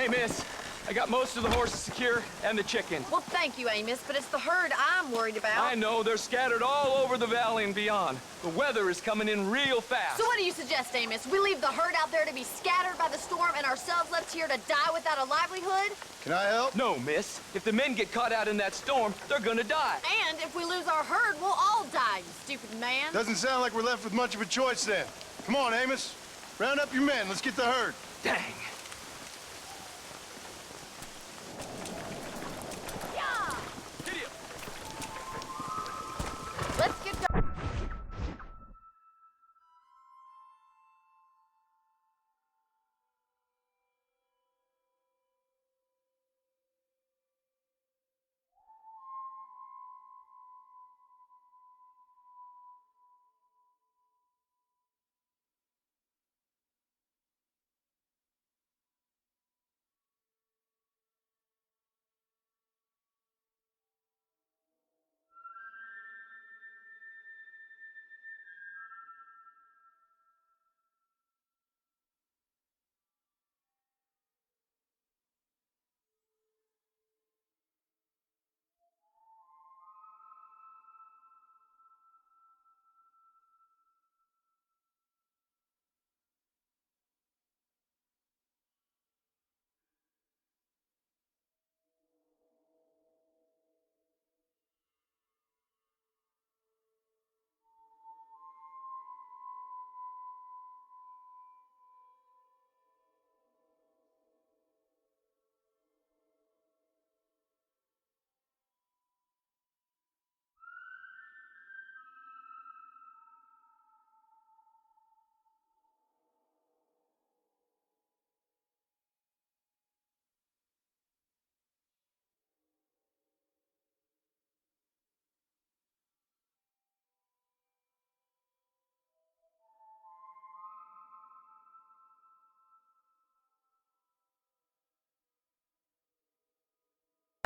Hey, miss. I got most of the horses secure and the chicken. Well, thank you, Amos, but it's the herd I'm worried about. I know, they're scattered all over the valley and beyond. The weather is coming in real fast. So what do you suggest, Amos? We leave the herd out there to be scattered by the storm and ourselves left here to die without a livelihood? Can I help? No, miss. If the men get caught out in that storm, they're gonna die. And if we lose our herd, we'll all die, you stupid man. Doesn't sound like we're left with much of a choice then. Come on, Amos. Round up your men. Let's get the herd. Dang. Let's get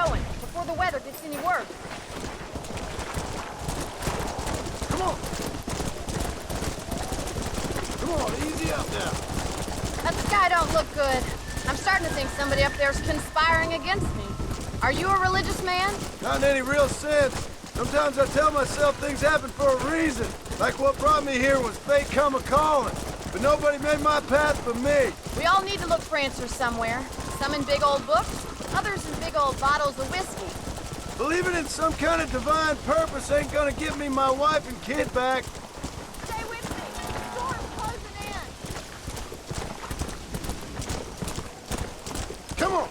going. Before the weather gets any worse. Come on. Come on, easy up now. That sky don't look good. I'm starting to think somebody up there's conspiring against me. Are you a religious man? Not in any real sense. Sometimes I tell myself things happen for a reason. Like what brought me here was fate come a-calling. But nobody made my path but me. We all need to look for answers somewhere. Some in big old books, others in big old bottles of whiskey. Believing in some kind of divine purpose ain't gonna give me my wife and kid back. Stay with me. The storm's closing in. Come on.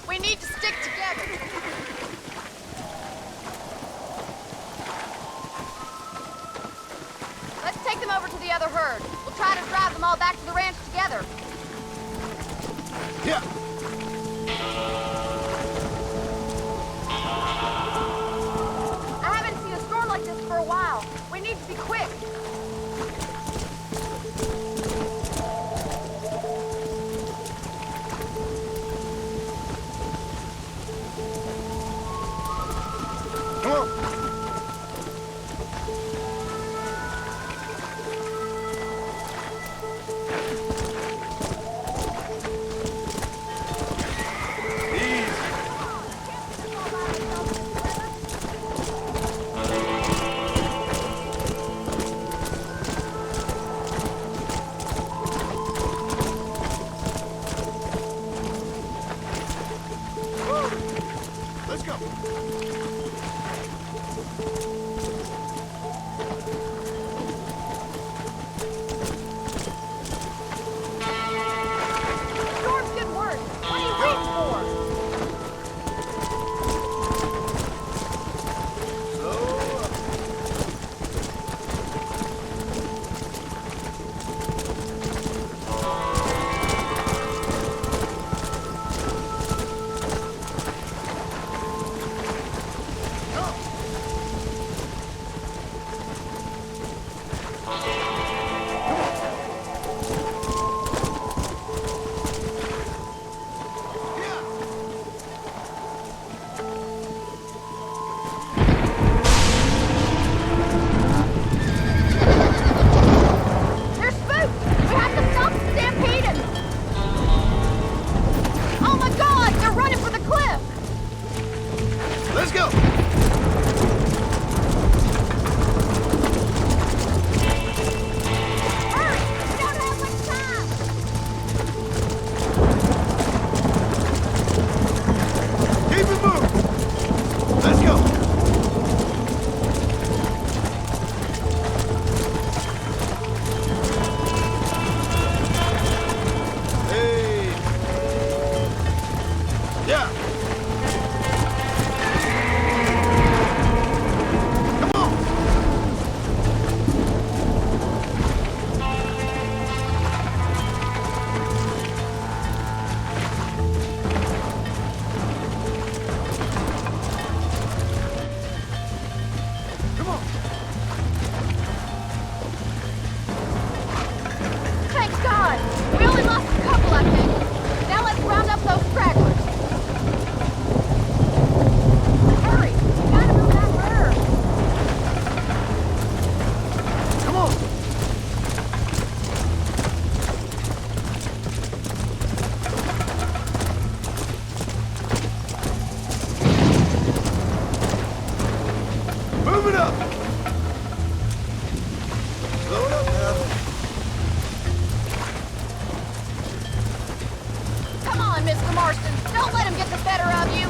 We need to stick together. Let's take them over to the other herd. We'll try to drive them all back to the ranch together. Yeah. I haven't seen a storm like this for a while. We need to be quick. Come on. Parsons. Don't let him get the better of you.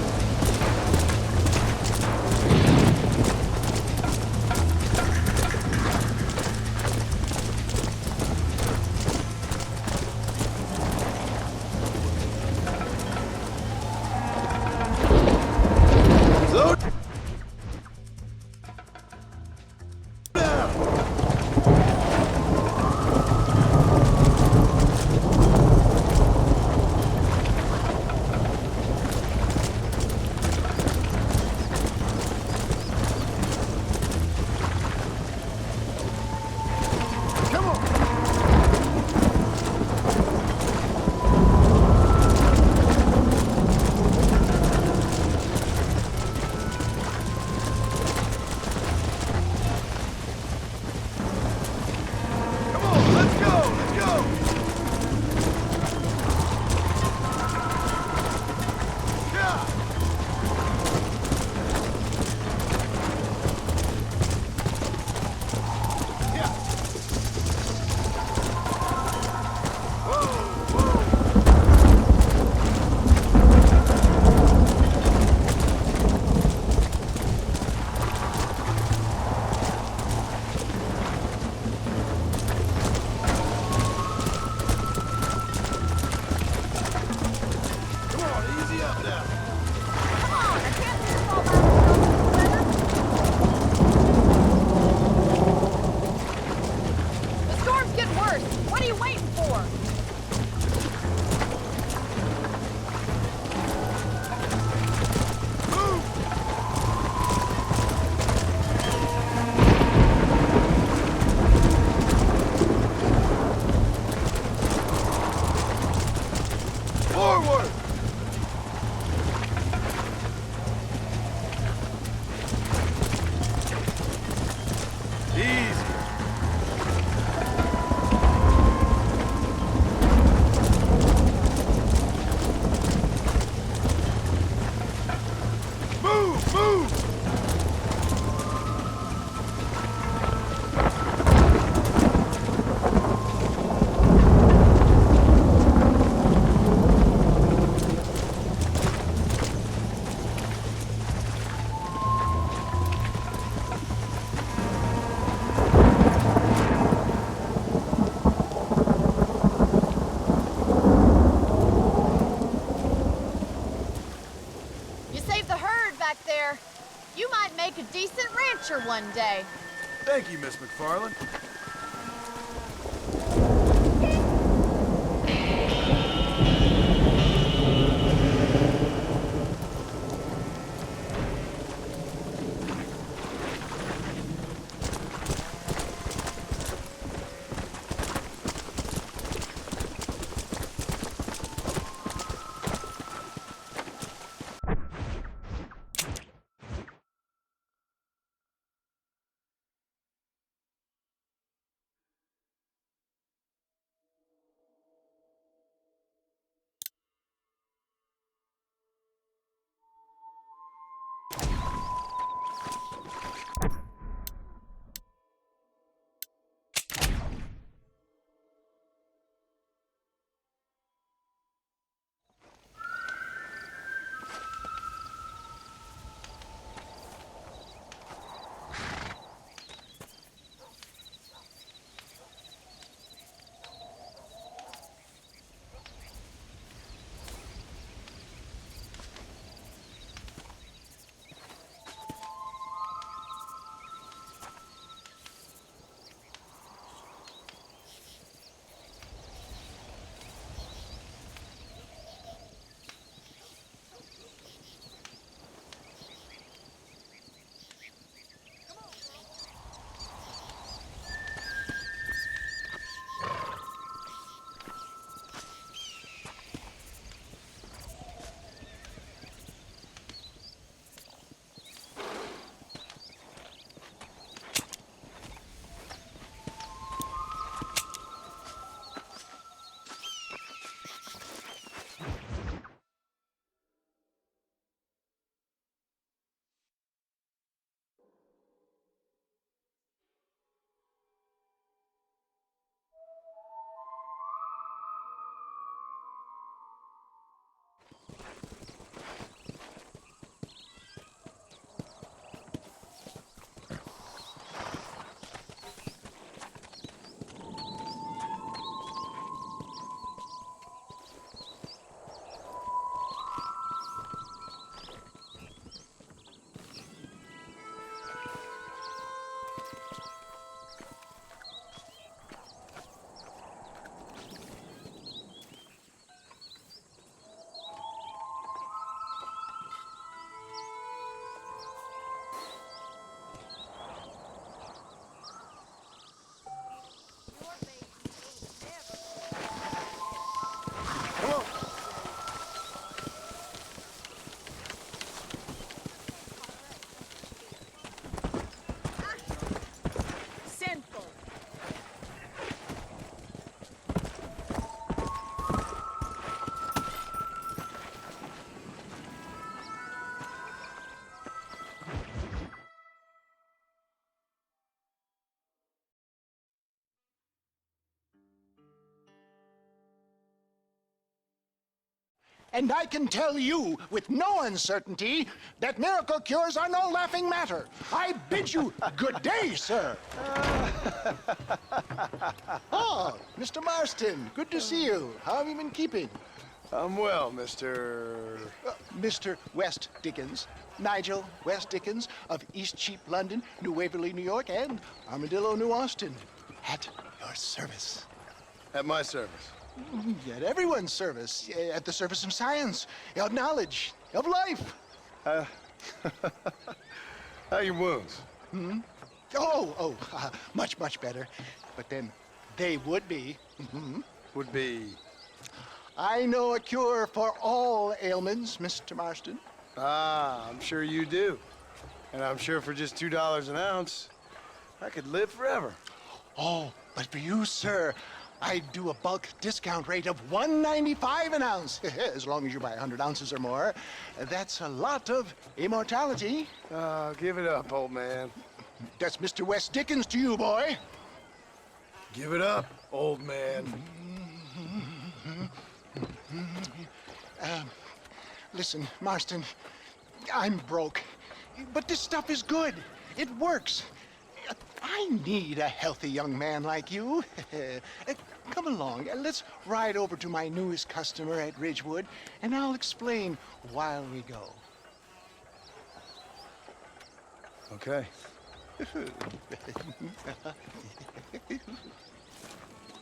Slow down. Come on. Come on, let's go, let's go! Yeah! Yeah! Whoa, whoa! Come on, easy up now. Come on, I can't do this all by myself. The storm's getting worse. What are you waiting for? Move! Forward! Easy. Move, move! You saved the herd back there. You might make a decent rancher one day. Thank you, Miss McFarland. And I can tell you with no uncertainty that miracle cures are no laughing matter. I bid you good day, sir. Oh, Mr. Marston, good to see you. How have you been keeping? I'm well, Mr. Mr. West Dickens, Nigel West Dickens of Eastcheap, London, New Waverly, New York, and Armadillo, New Austin. At your service. At my service. At everyone's service. At the service of science, of knowledge, of life. How your wounds? Much, much better. But then they would be. Would be... I know a cure for all ailments, Mr. Marston. Ah, I'm sure you do. And I'm sure for just $2 an ounce, I could live forever. Oh, but for you, sir, I'd do a bulk discount rate of $1.95 an ounce, as long as you buy 100 ounces or more. That's a lot of immortality. Give it up, old man. That's Mr. West Dickens to you, boy. Give it up, old man. Listen, Marston, I'm broke, but this stuff is good. It works. I need a healthy young man like you. Come along, let's ride over to my newest customer at Ridgewood, and I'll explain while we go. Okay.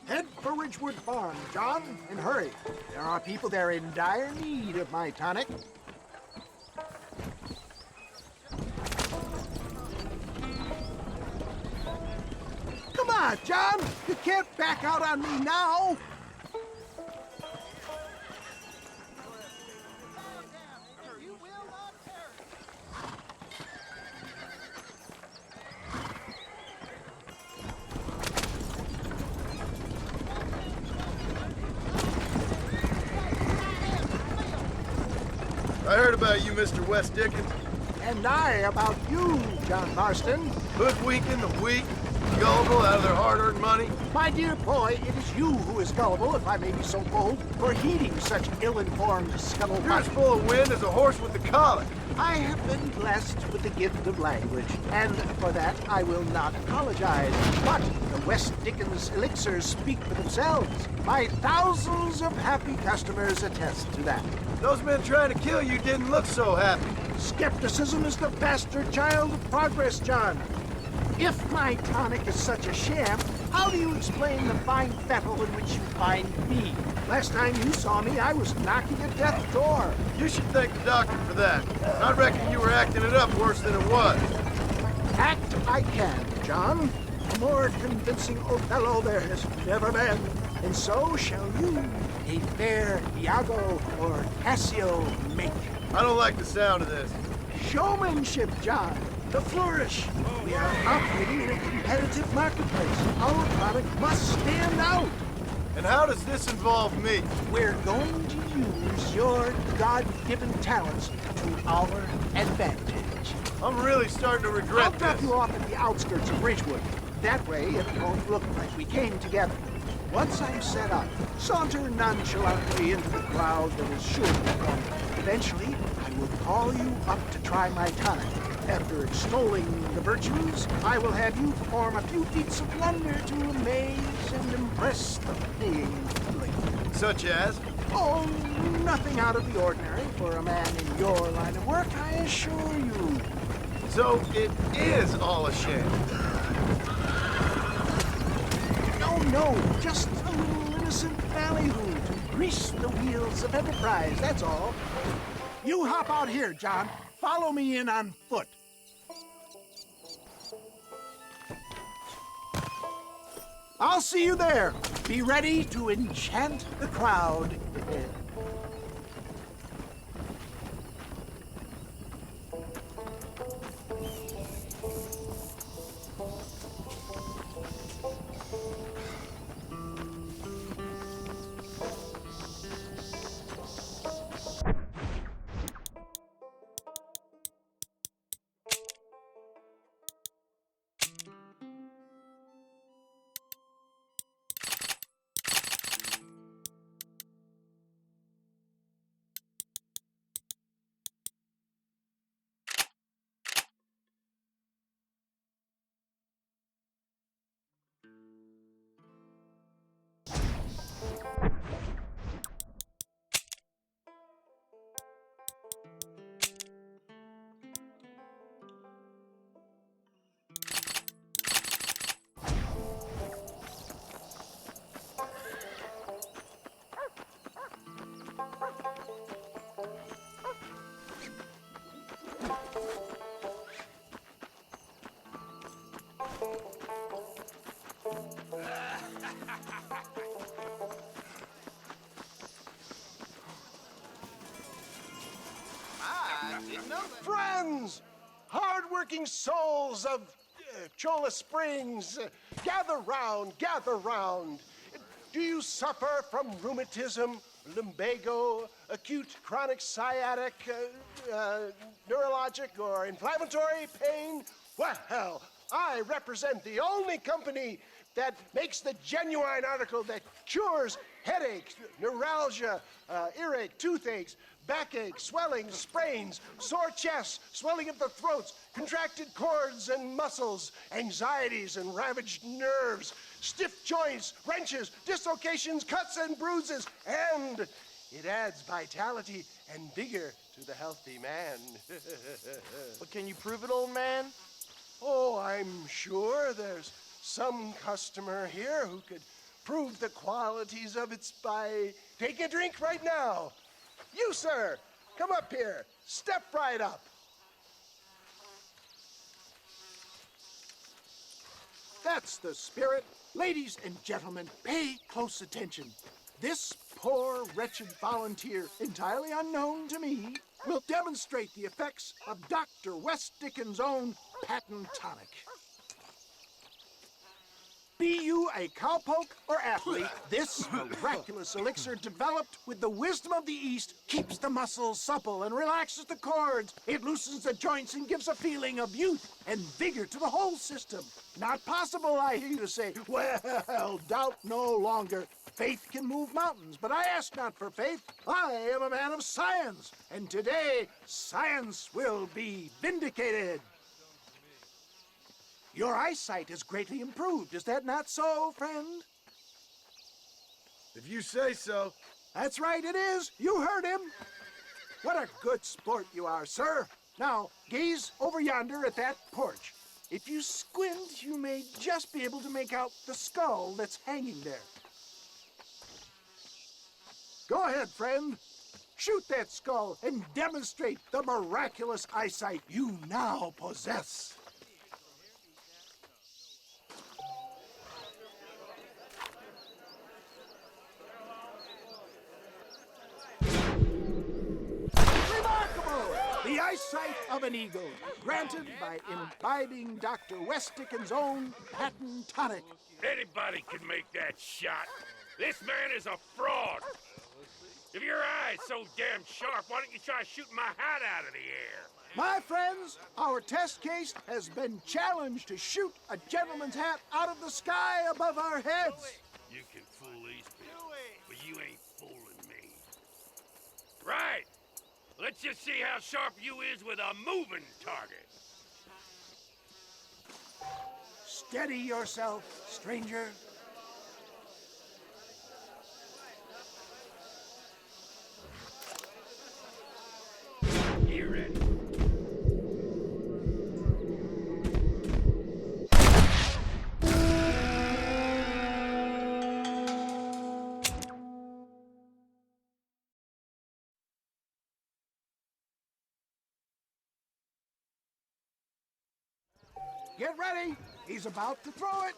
Head for Ridgewood Farm, John, and hurry. There are people there in dire need of my tonic. Come on, John! You can't back out on me now! I heard about you, Mr. West Dickens. And I about you, John Marston. Hoodwinking the weak, gullible out of their hard-earned money. My dear boy, it is you who is gullible, if I may be so bold, for heeding such ill-informed You're scuttlebutt. as full of wind as a horse with the colic. I have been blessed with the gift of language, and for that I will not apologize. But the West Dickens elixirs speak for themselves. My thousands of happy customers attest to that. Those men trying to kill you didn't look so happy. Skepticism is the bastard child of progress, John. If my tonic is such a sham, how do you explain the fine fettle in which you find me? Last time you saw me, I was knocking at death's door. You should thank the doctor for that. I reckon you were acting it up worse than it was. Act I can, John. A more convincing Othello there has never been. And so shall you, a fair Iago or Cassio make. I don't like the sound of this. Showmanship, John. The flourish. We are operating in a competitive marketplace. Our product must stand out. And how does this involve me? We're going to use your God-given talents to our advantage. I'm really starting to I'll regret drop this. you off at the outskirts of Ridgewood. That way it won't look like we came together. Once I'm set up, saunter nonchalantly into the crowd that is sure to come. Eventually, I will call you up to try my tonic. After extolling the virtues, I will have you perform a few feats of wonder to amaze and impress the paying public. Such as? Oh, nothing out of the ordinary for a man in your line of work, I assure you. So it is all a sham. No, just a little innocent ballyhoo to grease the wheels of enterprise, that's all. You hop out here, John. Follow me in on foot. I'll see you there. Be ready to enchant the crowd. Friends, hard-working souls of Cholla Springs, gather round, gather round. Do you suffer from rheumatism, lumbago, acute chronic sciatic, neurologic, or inflammatory pain? Well, I represent the only company that makes the genuine article that cures headaches, neuralgia, earache, toothaches, backache, swelling, sprains, sore chests, swelling of the throats, contracted cords and muscles, anxieties and ravaged nerves, stiff joints, wrenches, dislocations, cuts and bruises, and it adds vitality and vigor to the healthy man. But can you prove it, old man? Oh, I'm sure there's some customer here who could prove the qualities of it by taking a drink right now. You, sir, come up here. Step right up. That's the spirit. Ladies and gentlemen, pay close attention. This poor, wretched volunteer, entirely unknown to me, will demonstrate the effects of Dr. West Dickens' own patent tonic. Be you a cowpoke or athlete, this miraculous elixir developed with the wisdom of the East keeps the muscles supple and relaxes the cords. It loosens the joints and gives a feeling of youth and vigor to the whole system. Not possible, I hear you say. Well, doubt no longer. Faith can move mountains, but I ask not for faith. I am a man of science, and today science will be vindicated. Your eyesight is greatly improved. Is that not so, friend? If you say so. That's right, it is. You heard him. What a good sport you are, sir. Now, gaze over yonder at that porch. If you squint, you may just be able to make out the skull that's hanging there. Go ahead, friend. Shoot that skull and demonstrate the miraculous eyesight you now possess. The eyesight of an eagle, granted by imbibing Dr. West Dickens' own patent tonic. Anybody can make that shot. This man is a fraud. If your eye's so damn sharp, why don't you try shooting my hat out of the air? My friends, our test case has been challenged to shoot a gentleman's hat out of the sky above our heads. You can fool these people, but you ain't fooling me. Right. Let's just see how sharp you is with a moving target. Steady yourself, stranger. You ready? Get ready. He's about to throw it.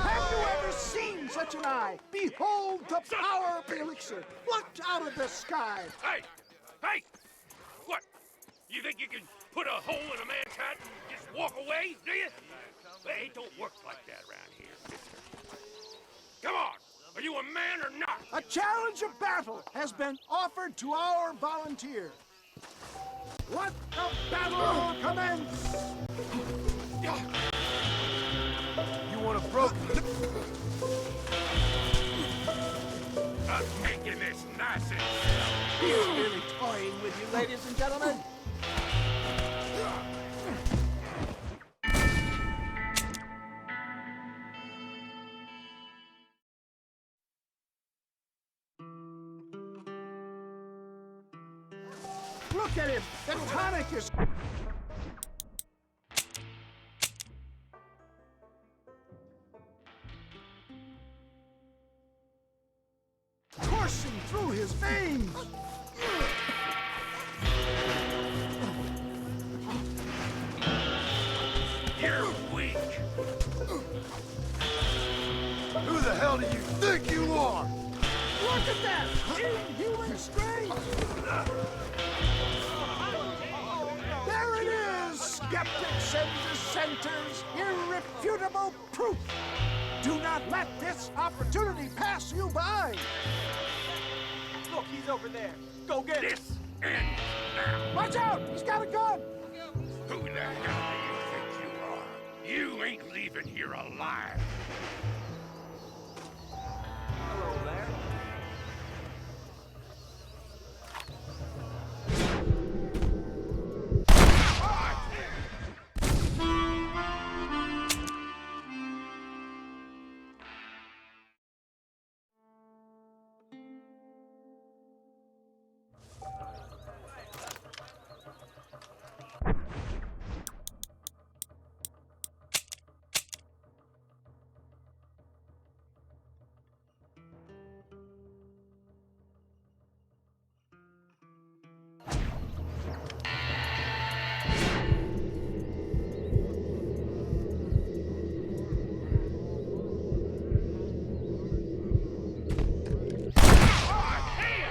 Have you ever seen such an eye? Behold the power of the elixir plucked out of the sky. Hey! Hey! What? You think you can put a hole in a man's hat and just walk away, do you? Hey, it don't work like that around here, mister. Come on! Are you a man or not? A challenge of battle has been offered to our volunteer. Let the battle commence! You want a broke? I'm taking this nonsense. He's really toying with you, ladies and gentlemen. Look at him! The tonic is... coursing through his veins! You're weak. at that! Inhuman strength! There it is! Skeptics and dissenters, irrefutable proof! Do not let this opportunity pass you by! Look, he's over there. Go get him. This ends now. Watch out! He's got a gun! Who the hell do you think you are? You ain't leaving here alive. Hello there.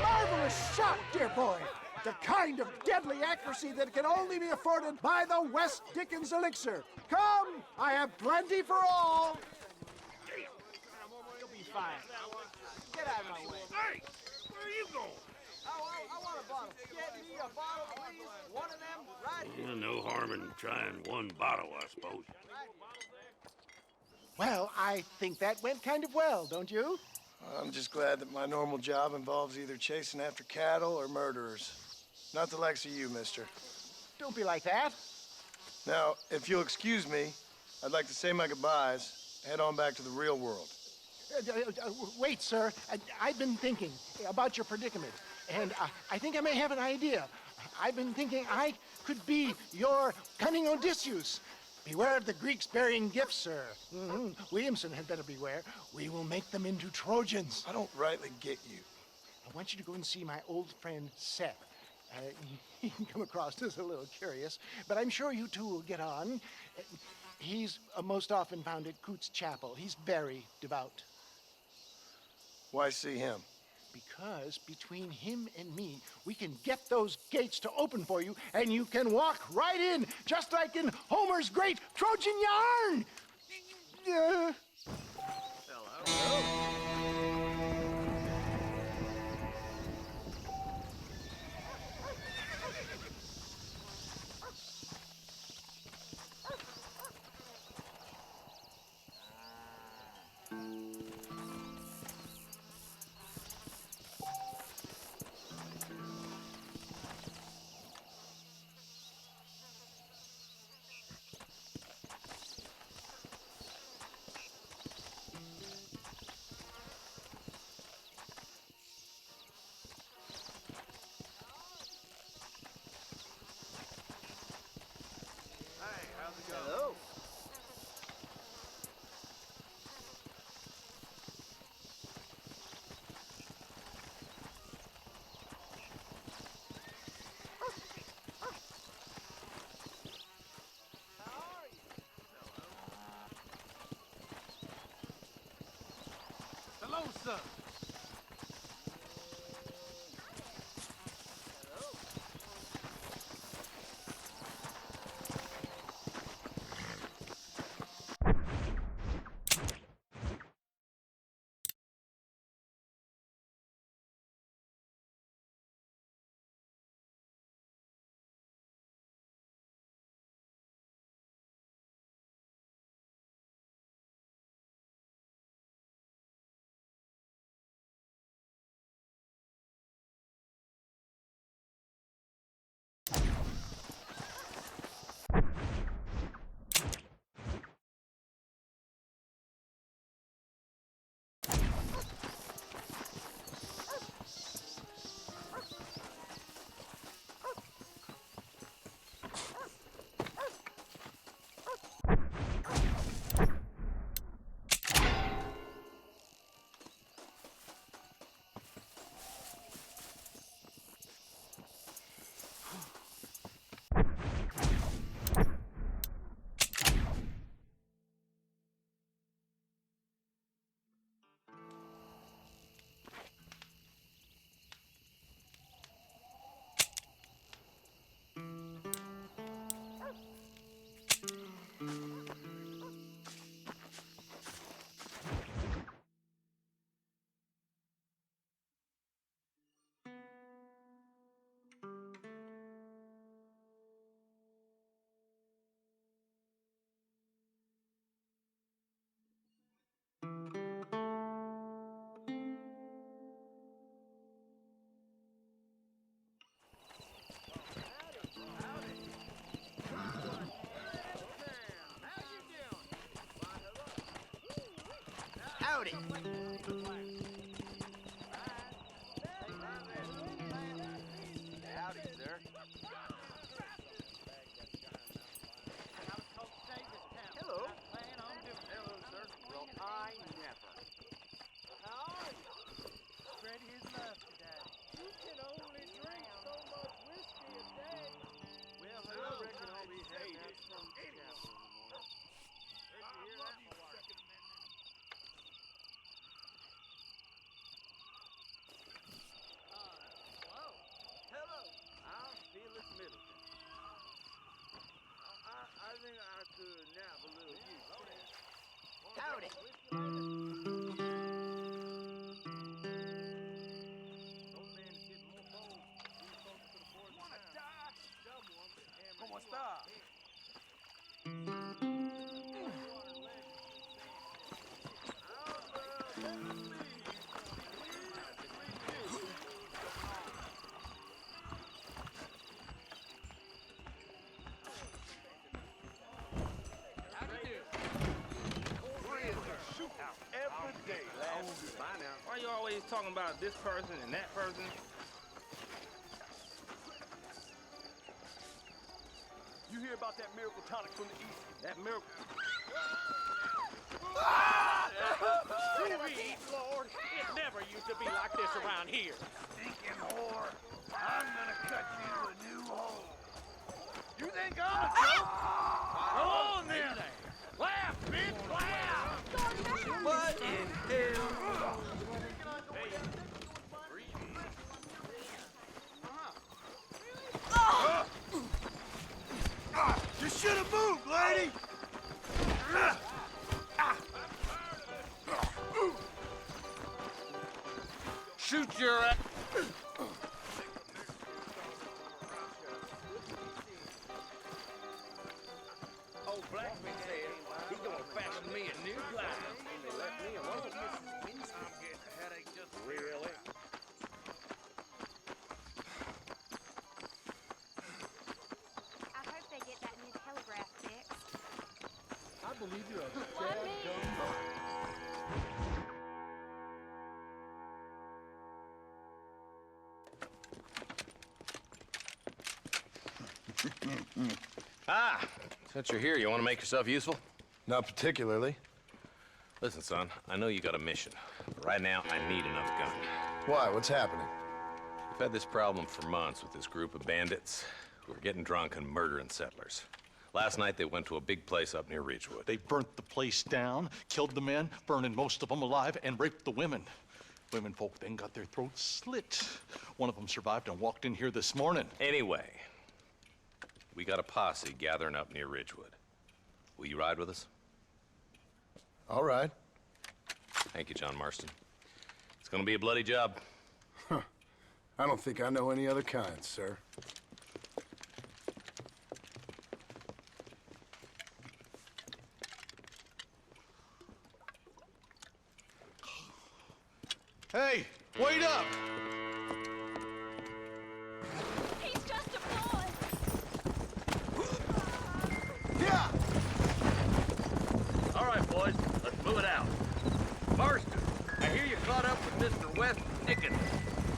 Marvelous shot, dear boy! The kind of deadly accuracy that can only be afforded by the West Dickens elixir. Come, I have plenty for all. You'll be fine. Get out of my way. Hey, where are you going? I want a bottle. Get me a bottle, please. One of them right here. No harm in trying one bottle, I suppose. Well, I think that went kind of well, don't you? I'm just glad that my normal job involves either chasing after cattle or murderers. Not the likes of you, mister. Don't be like that. Now, if you'll excuse me, I'd like to say my goodbyes, head on back to the real world. Wait, sir. I've been thinking about your predicament, and I think I may have an idea. I've been thinking I could be your cunning Odysseus. Beware of the Greeks bearing gifts, sir. Williamson had better beware. We will make them into Trojans. I don't rightly get you. I want you to go and see my old friend Seth. He can come across as a little curious, but I'm sure you two will get on. He's most often found at Coots Chapel. He's very devout. Why see him? Because between him and me, we can get those gates to open for you, and you can walk right in, just like in Homer's great Trojan yarn! Hello. Hello, son. Howdy. Howdy, sir. Hello. Hello, sir. Well, I never. How are you? Spread his love today. You can only drink so much whiskey a day. Well, I reckon I'll be heading out from the chapel in the morning. Where'd you hear that, Second Amendment? Hello. Hello. I'm Felix Middleton. I think I could nab a little use. Howdy. ¿Cómo está? Every day, last by now. Why you always talking about this person and that person? You hear about that miracle tonic from the east? That miracle. Sweet Lord, it never used to be like this around here. Stinking whore. I'm gonna cut you a new hole. You think I'm a joke? Go on then. Laugh, bitch, laugh. What in hell? You should have moved, lady! Shoot your ass. Old Blacksmith said he's gonna fashion me a new blind. And they left me alone. I'm getting a headache just really. I hope they get that new telegraph fixed. I believe you're a Why me? Ah, since you're here, you want to make yourself useful? Not particularly. Listen, son, I know you got a mission, but right now I need another gun. Why? What's happening? We've had this problem for months with this group of bandits who are getting drunk and murdering settlers. Last night they went to a big place up near Ridgewood. They burnt the place down, killed the men, burning most of them alive, and raped the women. Women folk then got their throats slit. One of them survived and walked in here this morning. Anyway, we got a posse gathering up near Ridgewood. Will you ride with us? All right. Thank you, John Marston. It's gonna be a bloody job. I don't think I know any other kind, sir. Hey, wait up! He's just a boy. Yeah! All right, boys, let's move it out. Marston, I hear you caught up with Mr. West Dickens.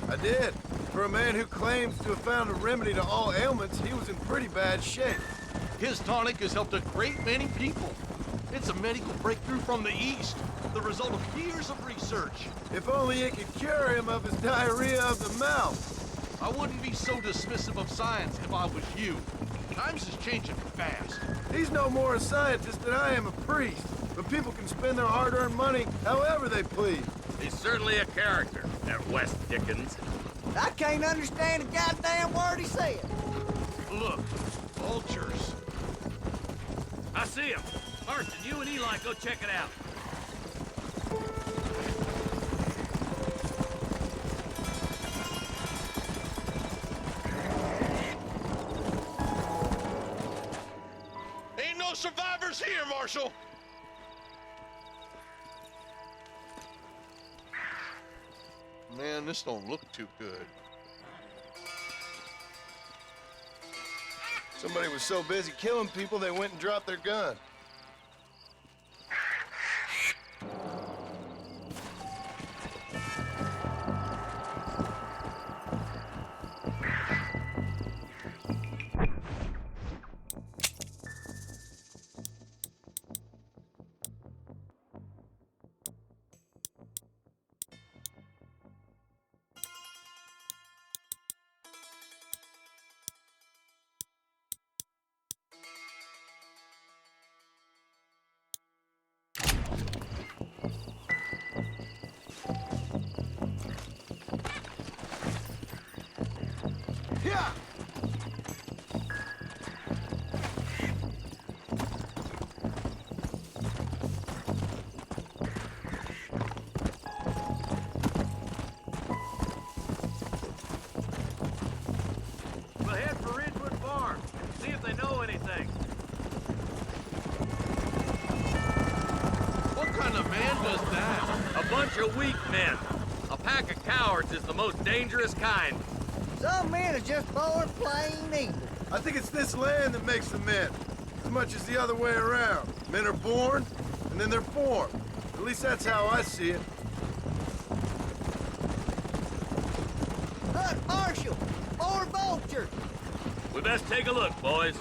I did. For a man who claims to have found a remedy to all ailments, he was in pretty bad shape. His tonic has helped a great many people. It's a medical breakthrough from the East, the result of years of research. If only it could cure him of his diarrhea of the mouth. I wouldn't be so dismissive of science if I was you. Times is changing fast. He's no more a scientist than I am a priest. But people can spend their hard-earned money however they please. He's certainly a character, that West Dickens. I can't understand a goddamn word he said. Look, vultures. I see him. Marston, you and Eli go check it out. Ain't no survivors here, Marshal. Man, this don't look too good. Somebody was so busy killing people, they went and dropped their gun. Yeah! We'll head for Ridgewood Farm. See if they know anything. What kind of man does that? A bunch of weak men. A pack of cowards is the most dangerous kind. Some men are just born plain evil. I think it's this land that makes the men, as much as the other way around. Men are born, and then they're formed. At least that's how I see it. Look, Marshal, more vultures. We best take a look, boys.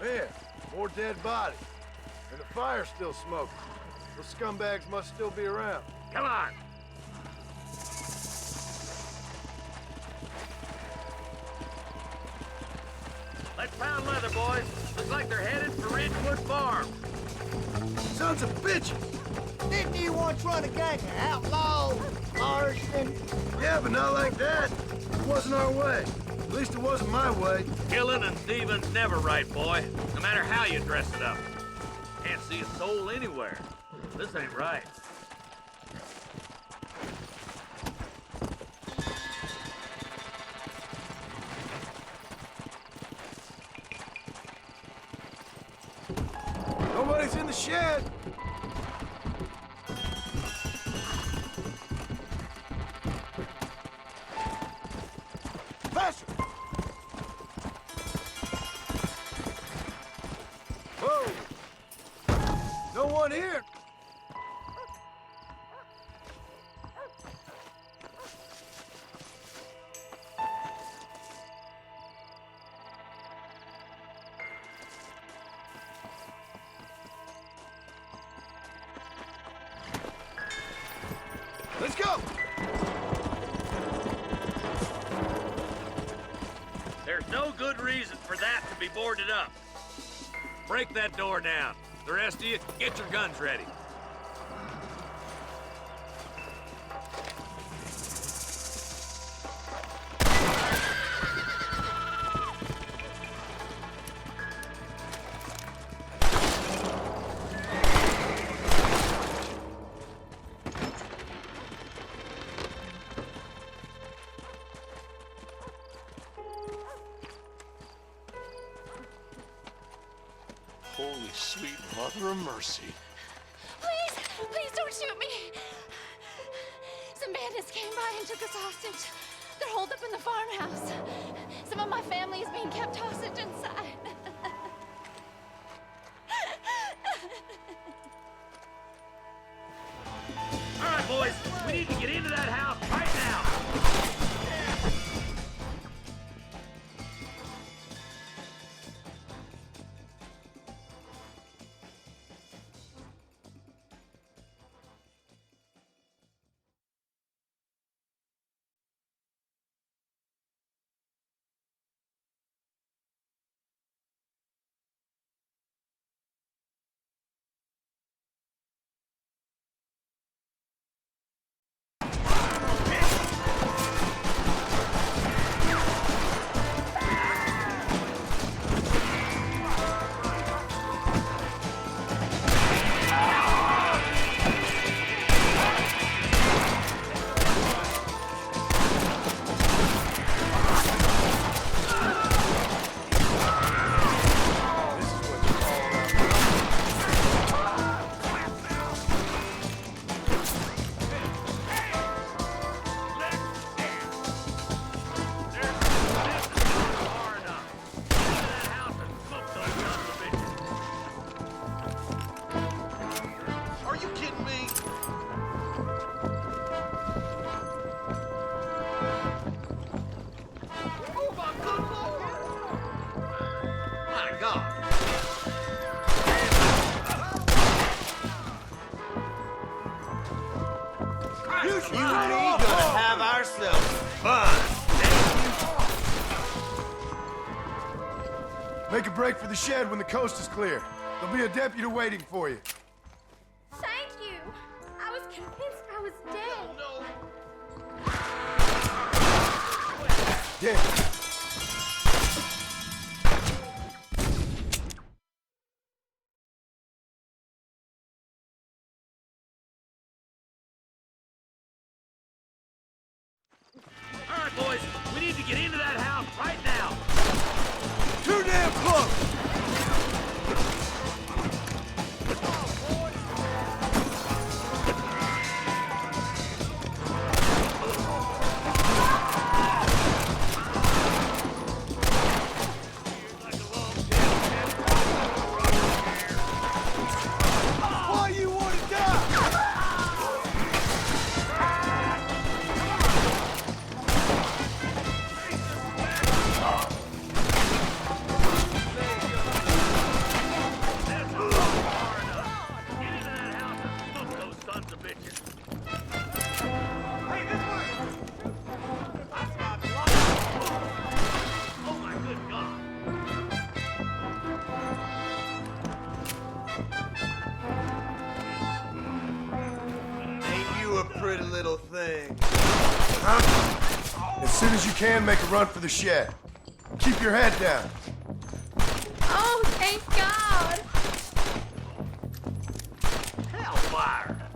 Man, more dead bodies. And the fire's still smoking. Those scumbags must still be around. Come on. Let's pound leather, boys. Looks like they're headed for Ridgewood Farm. Sons of bitches! Didn't you once run a gang of outlaws, Marston? Yeah, but not like that. It wasn't our way. At least it wasn't my way. Killing and thieving's never right, boy. No matter how you dress it up. Can't see a soul anywhere. This ain't right. Nobody's in the shed. Faster! Whoa! No one here. Let's go! There's no good reason for that to be boarded up. Break that door down. The rest of you, get your guns ready. Holy sweet mother of mercy. Please, please don't shoot me. Some bandits came by and took us hostage. They're holed up in the farmhouse. Some of my family is being kept hostage inside. All right, boys, we need to get into that house right Make a break for the shed when the coast is clear. There'll be a deputy waiting for you. Thank you. I was convinced I was dead. Yeah. All right, boys, we need to get into that house right now. Too damn close! Why you want to die? Pretty little thing. Huh? As soon as you can, make a run for the shed. Keep your head down. Oh, thank God! Hellfire!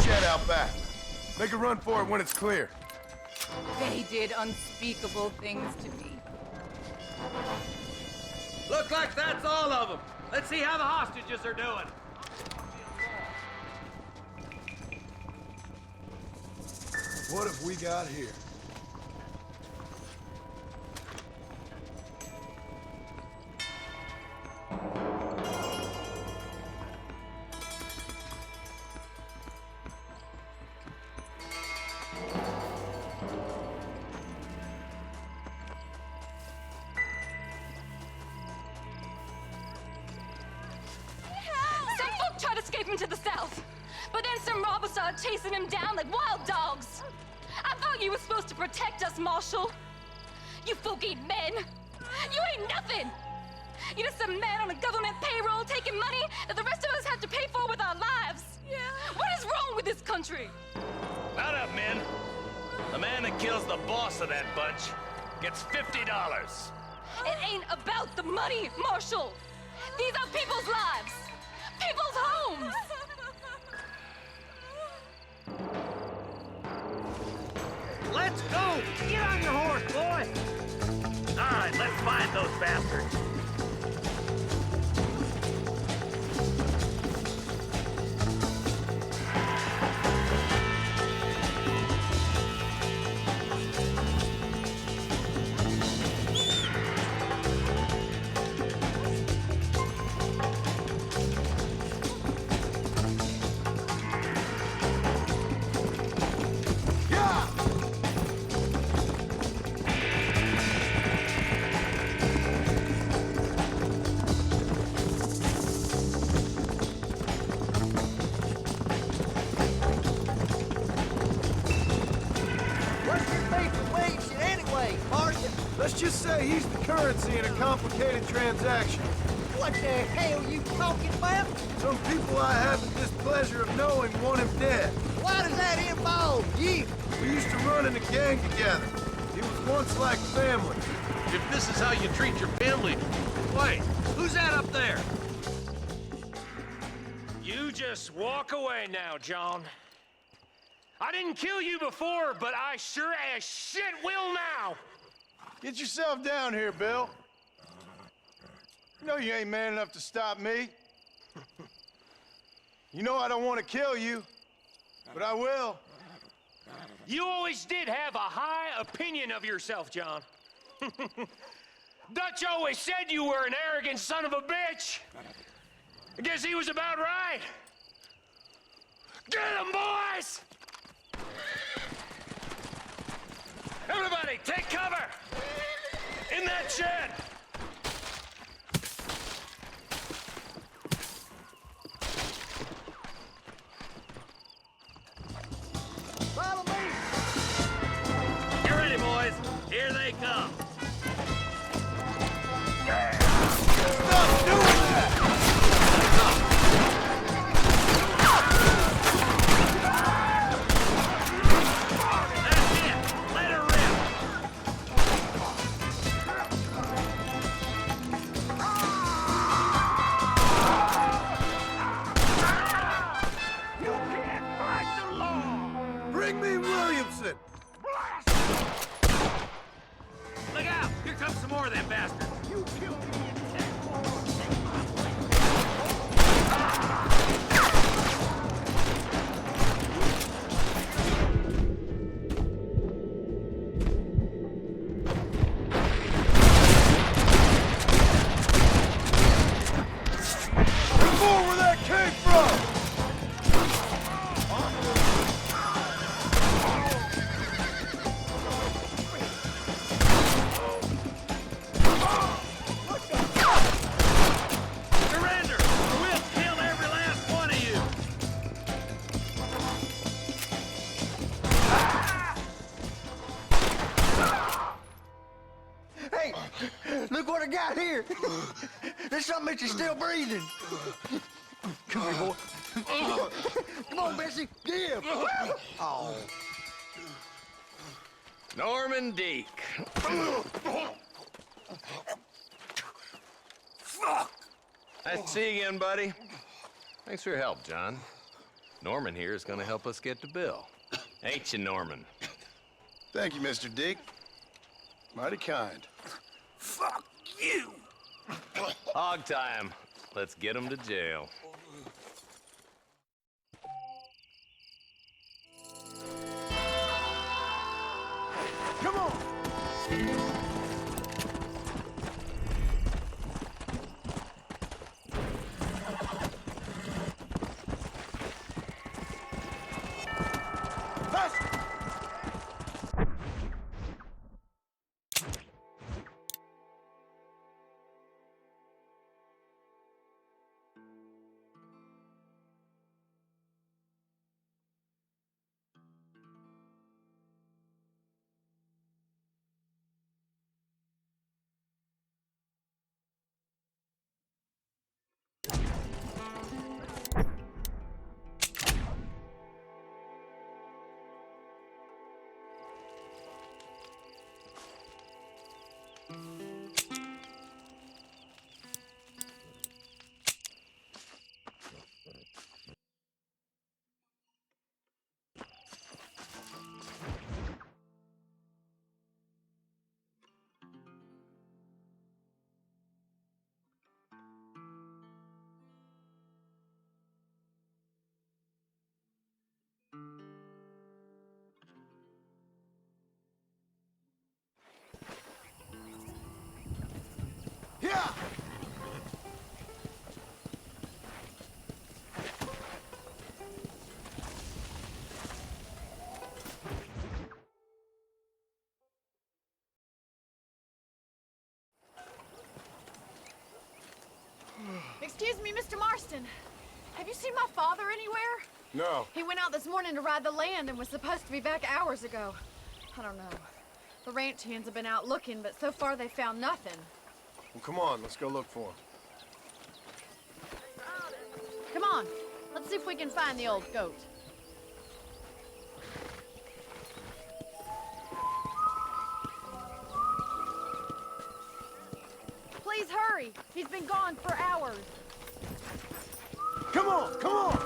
Shed out back. Make a run for it when it's clear. They did unspeakable things to me. Look like that's all of them. Let's see how the hostages are doing. What have we got here? Some folk tried to escape him to the south, but then some robbers started chasing him down like wild dogs. I thought you were supposed to protect us, Marshal. You folk ain't men. You ain't nothing. You're just a man on a government payroll taking money that the rest of us have to pay for with our lives. Yeah. What is wrong with this country? Mount up, men. The man that kills the boss of that bunch gets $50. It ain't about the money, Marshal. These are people's lives. People's homes. Let's go! Get on your horse, boy! All right, let's find those bastards. Let's just say he's the currency in a complicated transaction. What the hell you talking about? Some people I have the displeasure of knowing want him dead. Why does that involve you? We used to run in a gang together. He was once like family. If this is how you treat your family... Wait, who's that up there? You just walk away now, John. I didn't kill you before, but I sure as shit will now! Get yourself down here, Bill. You know you ain't man enough to stop me. You know I don't want to kill you, but I will. You always did have a high opinion of yourself, John. Dutch always said you were an arrogant son of a bitch. I guess he was about right. Get him, boys! Everybody, take cover! In that shed! of them bastards. You killed me in pt4. More where that came from! Surrender, or we'll kill every last one of you. Hey, look what I got here. There's something that you're still breathing. Come here, boy. Come on, Bessie, give. Oh. Norman Deek. Fuck! Nice to see you again, buddy. Thanks for your help, John. Norman here is gonna help us get to Bill. Ain't you, Norman? Thank you, Mr. Dick. Mighty kind. Fuck you! Hog time. Let's get him to jail. Come on! Faster! Yeah! Excuse me, Mr. Marston. Have you seen my father anywhere? No. He went out this morning to ride the land and was supposed to be back hours ago. I don't know. The ranch hands have been out looking, but so far they found nothing. Well, come on, let's go look for him. Come on, let's see if we can find the old goat. Please hurry. He's been gone for hours. Come on, come on!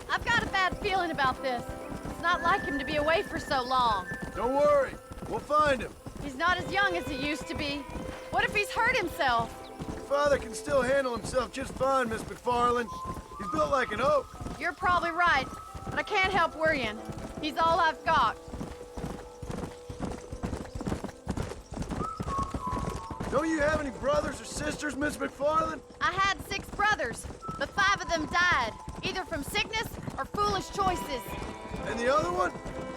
I've got a bad feeling about this. It's not like him to be away for so long. Don't worry, we'll find him. He's not as young as he used to be. What if he's hurt himself? Your father can still handle himself just fine, Miss McFarland. He's built like an oak. You're probably right, but I can't help worrying. He's all I've got. Don't you have any brothers or sisters, Miss McFarland? I had 6 brothers, but 5 of them died, either from sickness or foolish choices. And the other one?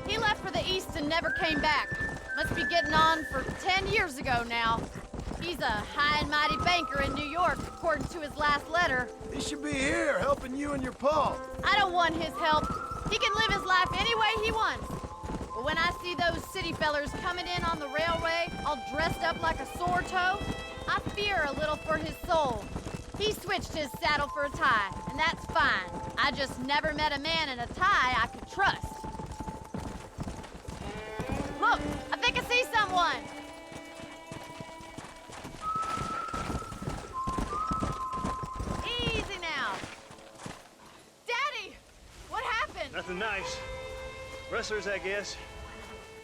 He left for the East and never came back. Must be getting on for 10 years ago now. He's a high and mighty banker in New York, according to his last letter. He should be here, helping you and your pa. I don't want his help. He can live his life any way he wants. But when I see those city fellers coming in on the railway, all dressed up like a sore toe, I fear a little for his soul. He switched his saddle for a tie, and that's fine. I just never met a man in a tie I could trust. Look, I think I see someone. Easy now. Daddy, what happened? Nothing nice. Rustlers, I guess.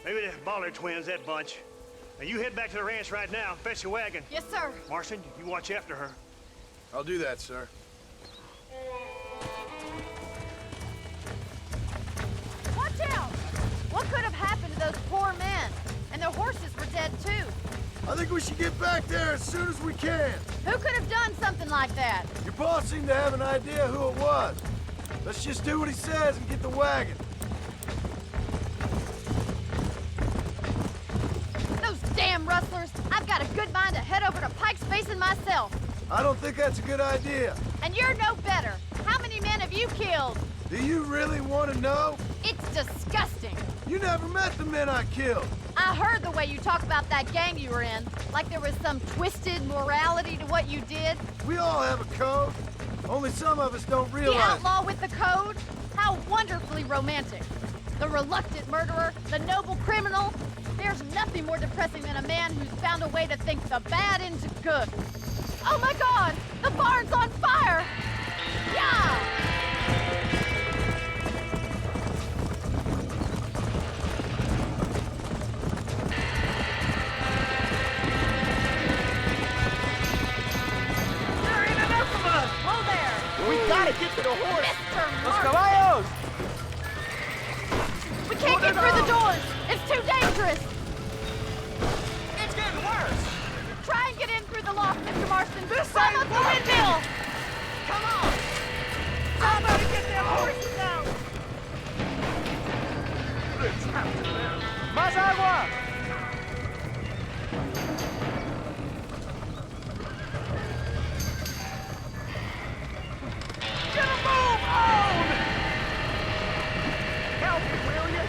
Maybe the Baller twins, that bunch. Now you head back to the ranch right now. Fetch your wagon. Yes, sir. Marston, you watch after her. I'll do that, sir. Watch out! What could have happened to those poor men? And their horses were dead, too. I think we should get back there as soon as we can. Who could have done something like that? Your boss seemed to have an idea who it was. Let's just do what he says and get the wagon. Those damn rustlers! I've got a good mind to head over to Pike's Basin myself. I don't think that's a good idea. And you're no better. How many men have you killed? Do you really want to know? It's disgusting. You never met the men I killed. I heard the way you talk about that gang you were in, like there was some twisted morality to what you did. We all have a code. Only some of us don't The realize. outlaw with the code? How wonderfully romantic. The reluctant murderer, the noble criminal. There's nothing more depressing than a man who's found a way to think the bad into good. Oh my God! The barn's on fire! Yeah! There ain't enough of us! Hold there! We gotta get to the horse! Mr. Los Mark! caballos! We can't get through the doors! It's too dangerous! It's getting worse! Try and get in through the loft, Mr. Marston! Climb up the windmill! Come on! Somebody get them horses out! Más agua! Get a move on! Help me, will you?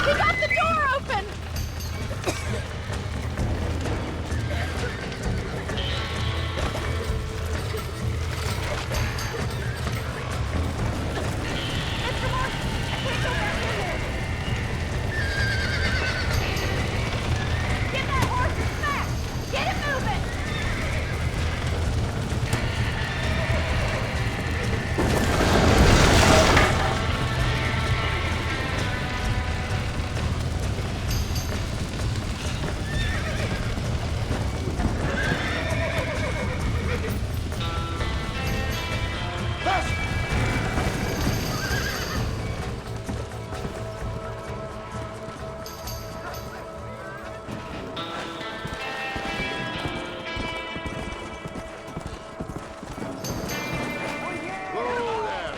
He got the door open! Mr. Marston, I can't go back in there. Get that horse back! Get it moving! Whoa there.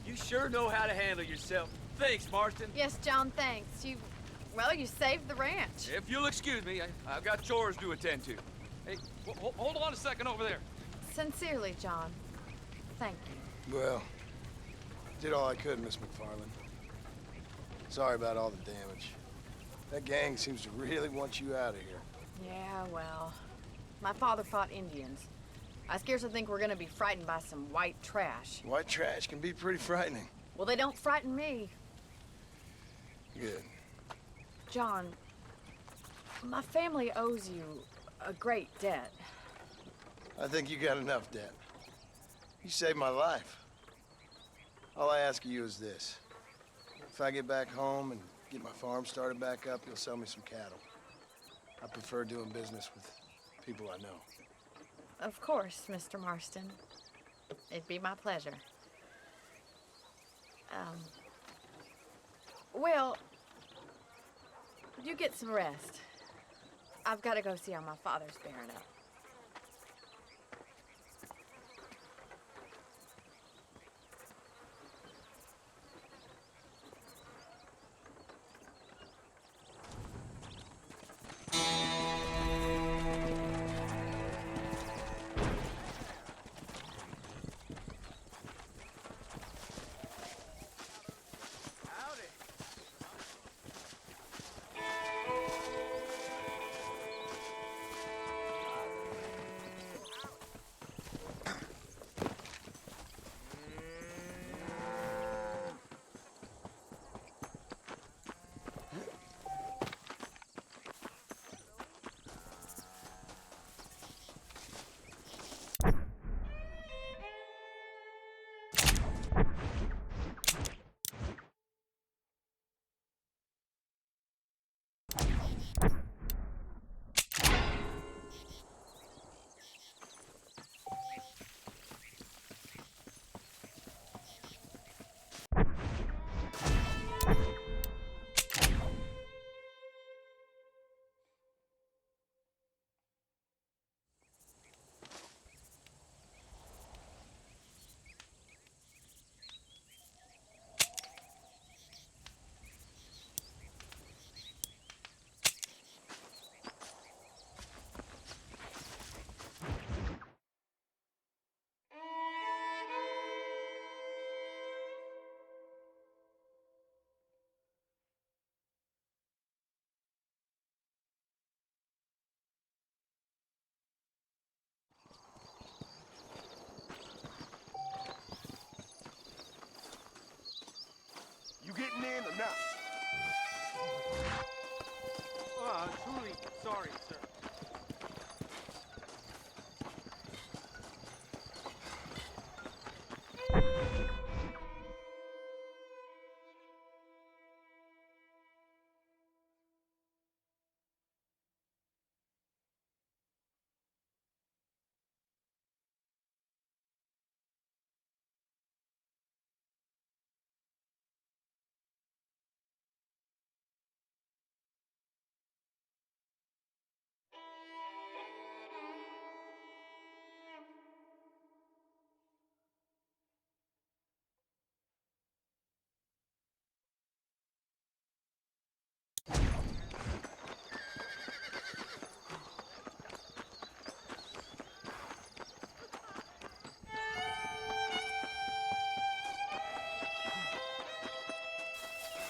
You sure know how to handle yourself. Thanks, Marston. Yes, John, thanks. Well, you saved the ranch. If you'll excuse me, I've got chores to attend to. Hey, hold on a second over there. Sincerely, John. Thank you. Well, did all I could, Miss McFarland. Sorry about all the damage. That gang seems to really want you out of here. Yeah, well, my father fought Indians. I scarcely think we're gonna be frightened by some white trash. White trash can be pretty frightening. Well, they don't frighten me. Good. John, My family owes you a great debt. I think you got enough debt. You saved my life. All I ask of you is this. If I get back home and get my farm started back up, you'll sell me some cattle. I prefer doing business with people I know. Of course, Mr. Marston. It'd be my pleasure. Well, you get some rest. I've got to go see how my father's bearing up. You getting in or not? Truly sorry, sir.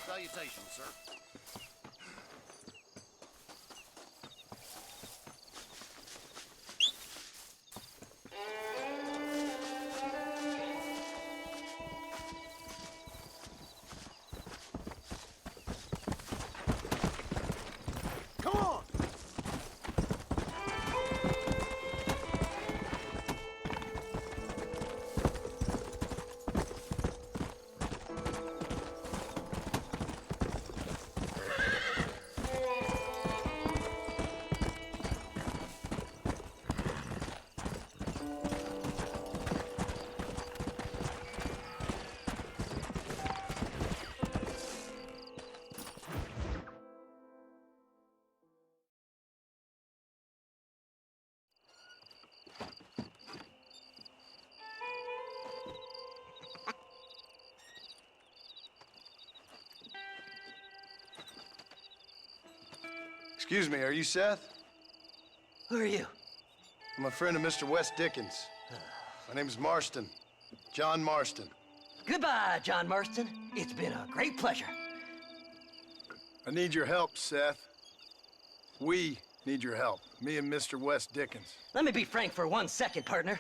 Salutations, sir. Come on! Excuse me, are you Seth? Who are you? I'm a friend of Mr. Wes Dickens. My name's Marston. John Marston. Goodbye, John Marston. It's been a great pleasure. I need your help, Seth. We need your help. Me and Mr. Wes Dickens. Let me be frank for 1 second, partner.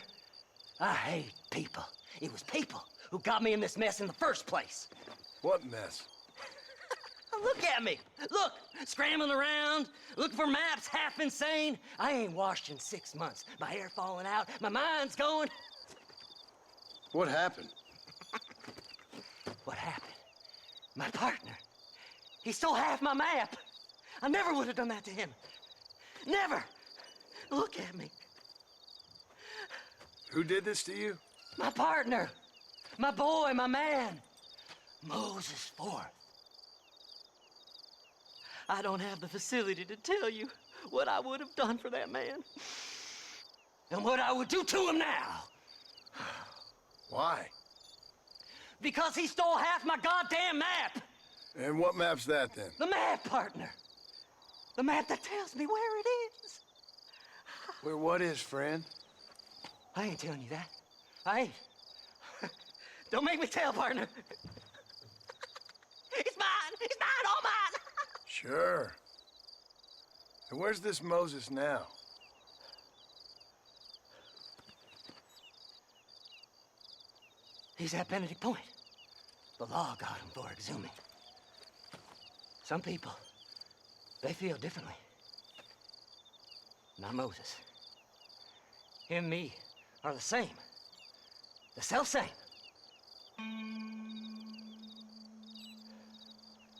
I hate people. It was people who got me in this mess in the first place. What mess? Look at me. Look, scrambling around, looking for maps, half insane. I ain't washed in 6 months. My hair falling out, my mind's going. What happened? What happened? My partner. He stole half my map. I never would have done that to him. Never. Look at me. Who did this to you? My partner. My boy, my man. Moses Forth. I don't have the facility to tell you what I would have done for that man. And what I would do to him now. Why? Because he stole half my goddamn map. And what map's that, then? The map, partner. The map that tells me where it is. Where what is, friend? I ain't telling you that. I ain't. Don't make me tell, partner. It's mine. It's mine, all mine. Sure. And where's this Moses now? He's at Benedict Point. The law got him for exhuming. Some people, they feel differently. Not Moses. Him and me are the same. The self-same.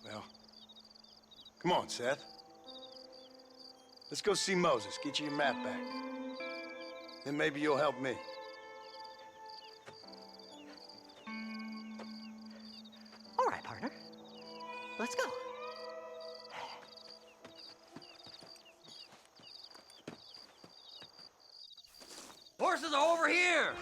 Well, come on, Seth. Let's go see Moses, get you your map back. Then maybe you'll help me. All right, partner. Let's go. Horses are over here!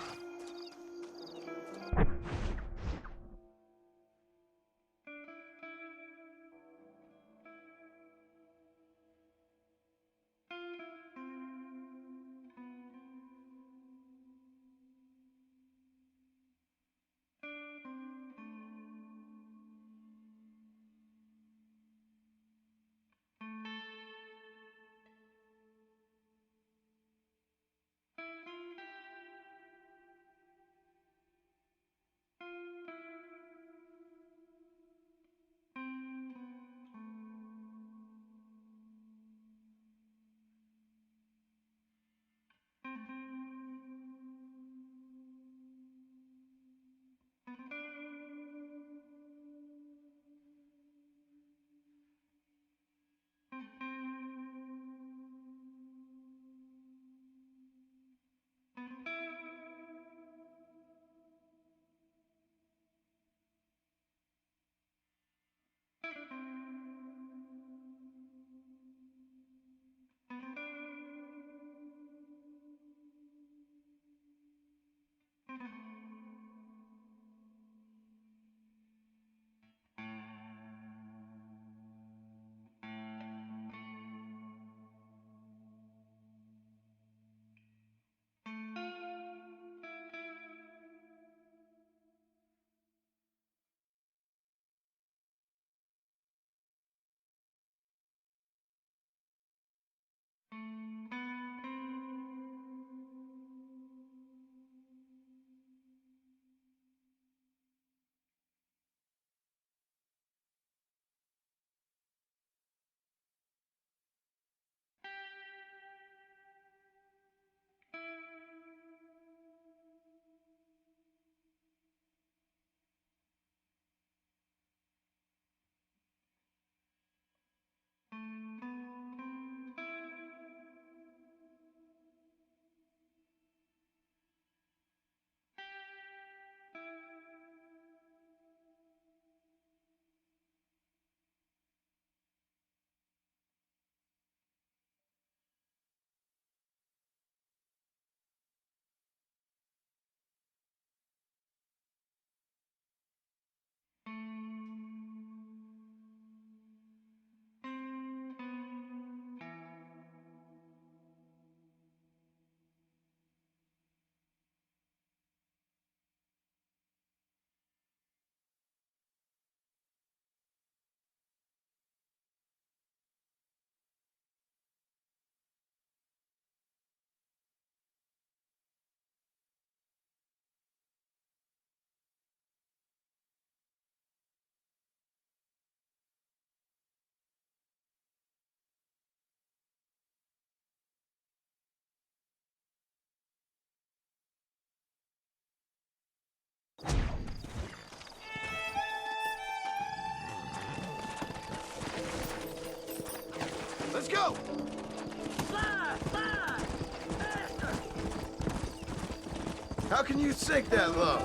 How can you sink that low?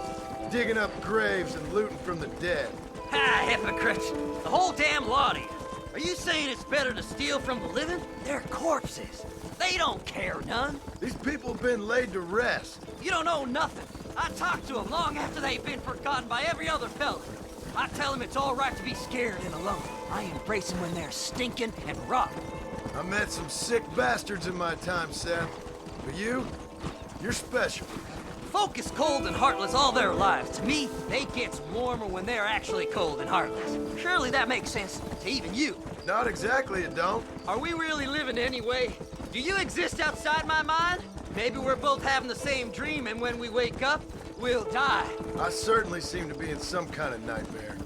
Digging up graves and looting from the dead. Ha, hypocrites! The whole damn lot of you. Are you saying it's better to steal from the living? They're corpses. They don't care none. These people have been laid to rest. You don't know nothing. I talked to them long after they've been forgotten by every other fella. I tell them it's all right to be scared and alone. I embrace them when they're stinking and rotten. I met some sick bastards in my time, Seth. But you're special. Folk is cold and heartless all their lives. To me, they gets warmer when they're actually cold and heartless. Surely that makes sense to even you. Not exactly, it don't. Are we really living anyway? Do you exist outside my mind? Maybe we're both having the same dream, and when we wake up, we'll die. I certainly seem to be in some kind of nightmare.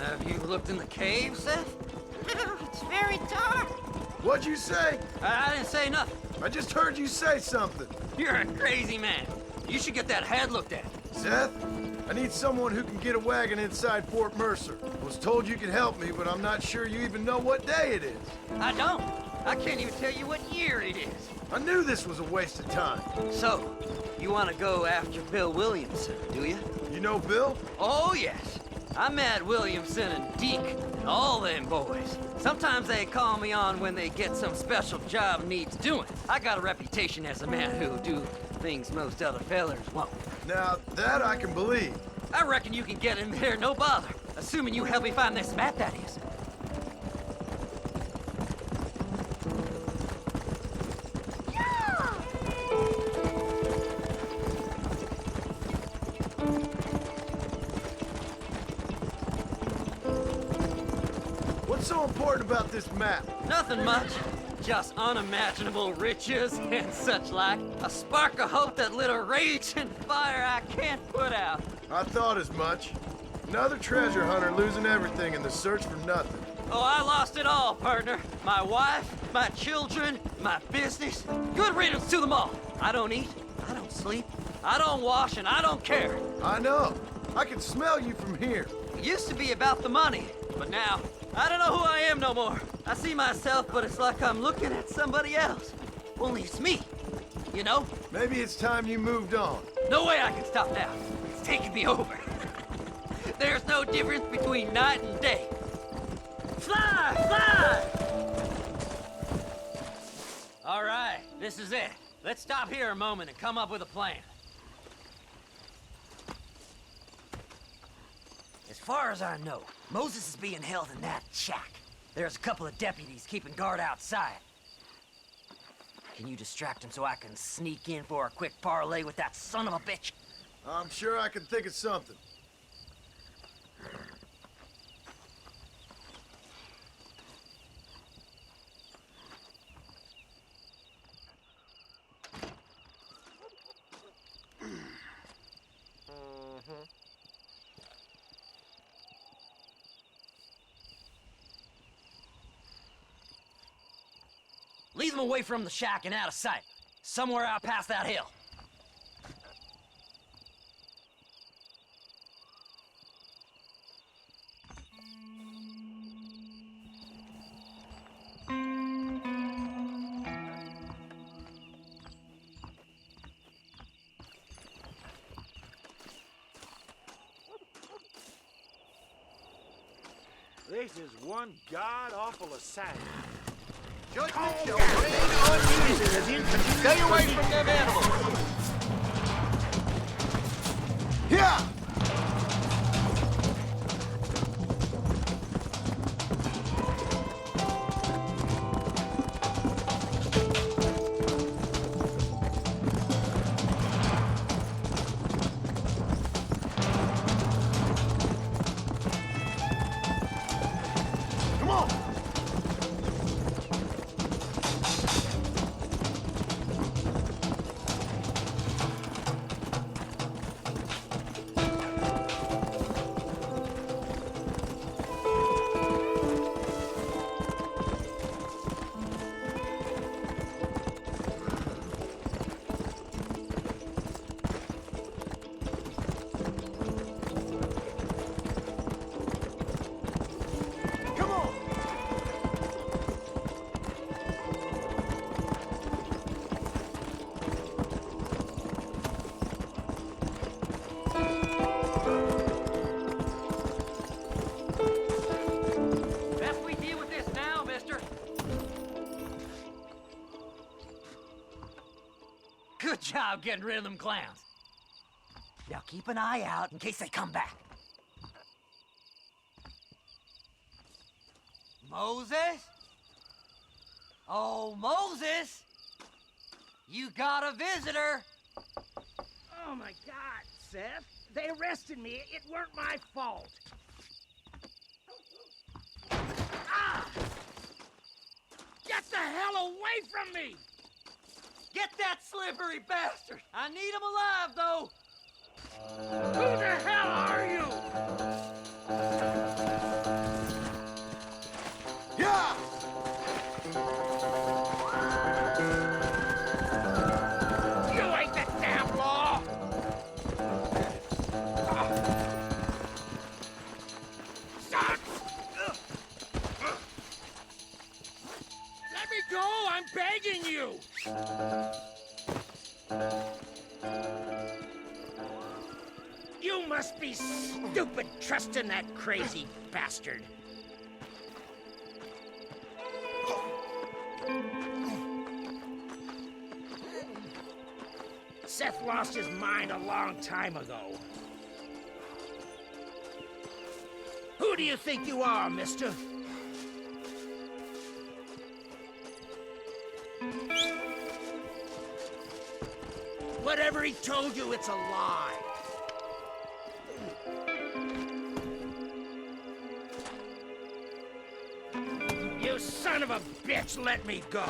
Have you looked in the cave, Seth? It's very dark. What'd you say? I didn't say nothing. I just heard you say something. You're a crazy man. You should get that head looked at. Seth, I need someone who can get a wagon inside Fort Mercer. I was told you could help me, but I'm not sure you even know what day it is. I don't. I can't even tell you what year it is. I knew this was a waste of time. So, you want to go after Bill Williamson, do you? You know Bill? Oh, yes. I met Williamson and Deke and all them boys. Sometimes they call me on when they get some special job needs doing. I got a reputation as a man who'll do things most other fellers won't. Now, that I can believe. I reckon you can get in there, no bother. Assuming you help me find this map, that is. What's so important about this map? Nothing much. Just unimaginable riches and such like. A spark of hope that lit a raging fire I can't put out. I thought as much. Another treasure hunter losing everything in the search for nothing. Oh, I lost it all, partner. My wife, my children, my business. Good riddance to them all. I don't eat, I don't sleep, I don't wash, and I don't care. I know. I can smell you from here. It used to be about the money, but now, I don't know who I am no more. I see myself, but it's like I'm looking at somebody else. Only it's me, you know? Maybe it's time you moved on. No way I can stop now. It's taking me over. There's no difference between night and day. Fly! Fly! All right, this is it. Let's stop here a moment and come up with a plan. As far as I know, Moses is being held in that shack. There's a couple of deputies keeping guard outside. Can you distract him so I can sneak in for a quick parlay with that son of a bitch? I'm sure I can think of something. Lead them away from the shack and out of sight. Somewhere out past that hill. This is one god-awful assignment. Judgment shall reign on you as infantry. Stay away from them animals. Yeah! Come on! about getting rid of them clowns. Now keep an eye out in case they come back. Moses? Oh, Moses! You got a visitor! Oh my God, Seth. They arrested me. It weren't my fault. Ah! Get the hell away from me! Get that slippery bastard! I need him alive, though! Who the hell are you? Yeah! You ain't the damn law! Son! Let me go! I'm begging you! You must be stupid trusting that crazy bastard. Seth lost his mind a long time ago. Who do you think you are, mister? Whatever he told you, it's a lie. You son of a bitch, let me go!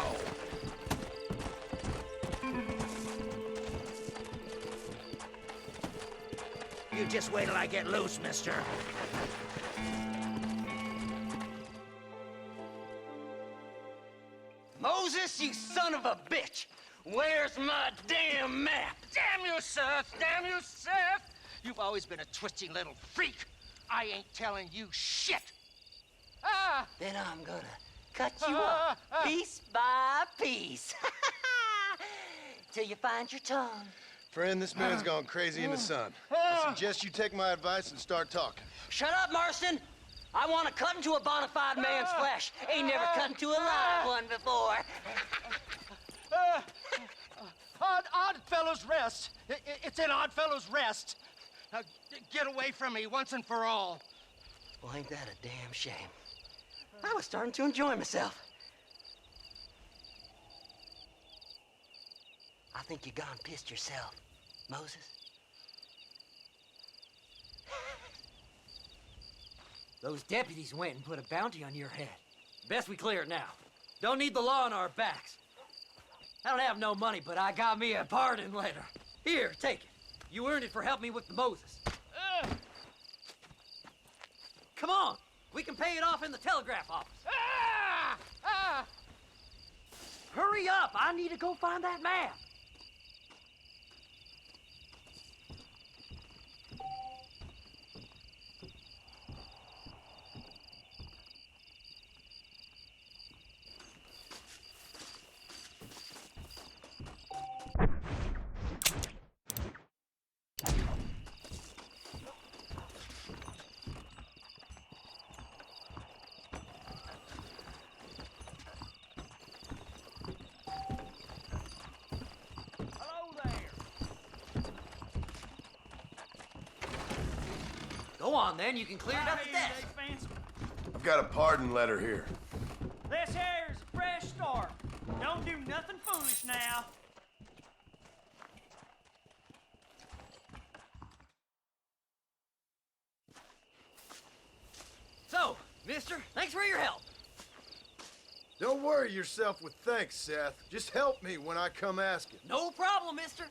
You just wait till I get loose, mister. Moses, you son of a bitch! Where's my damn map? Damn you, Seth! Damn you, Seth! You've always been a twisty little freak. I ain't telling you shit. Ah! Then I'm gonna cut you up piece by piece. Till you find your tongue. Friend, this man's gone crazy in the sun. I suggest you take my advice and start talking. Shut up, Marston! I want to cut into a bona fide man's flesh. Ain't never cut into a live one before. Oddfellows Rest. It's in Oddfellows Rest. Now, get away from me once and for all. Well, ain't that a damn shame? I was starting to enjoy myself. I think you gone pissed yourself, Moses. Those deputies went and put a bounty on your head. Best we clear it now. Don't need the law on our backs. I don't have no money, but I got me a pardon letter. Here, take it. You earned it for helping me with the Moses. Come on, we can pay it off in the telegraph office. Hurry up, I need to go find that map. Go on, then. You can clear it up at that. I've got a pardon letter here. This here's a fresh start. Don't do nothing foolish now. So, mister, thanks for your help. Don't worry yourself with thanks, Seth. Just help me when I come asking. No problem, mister.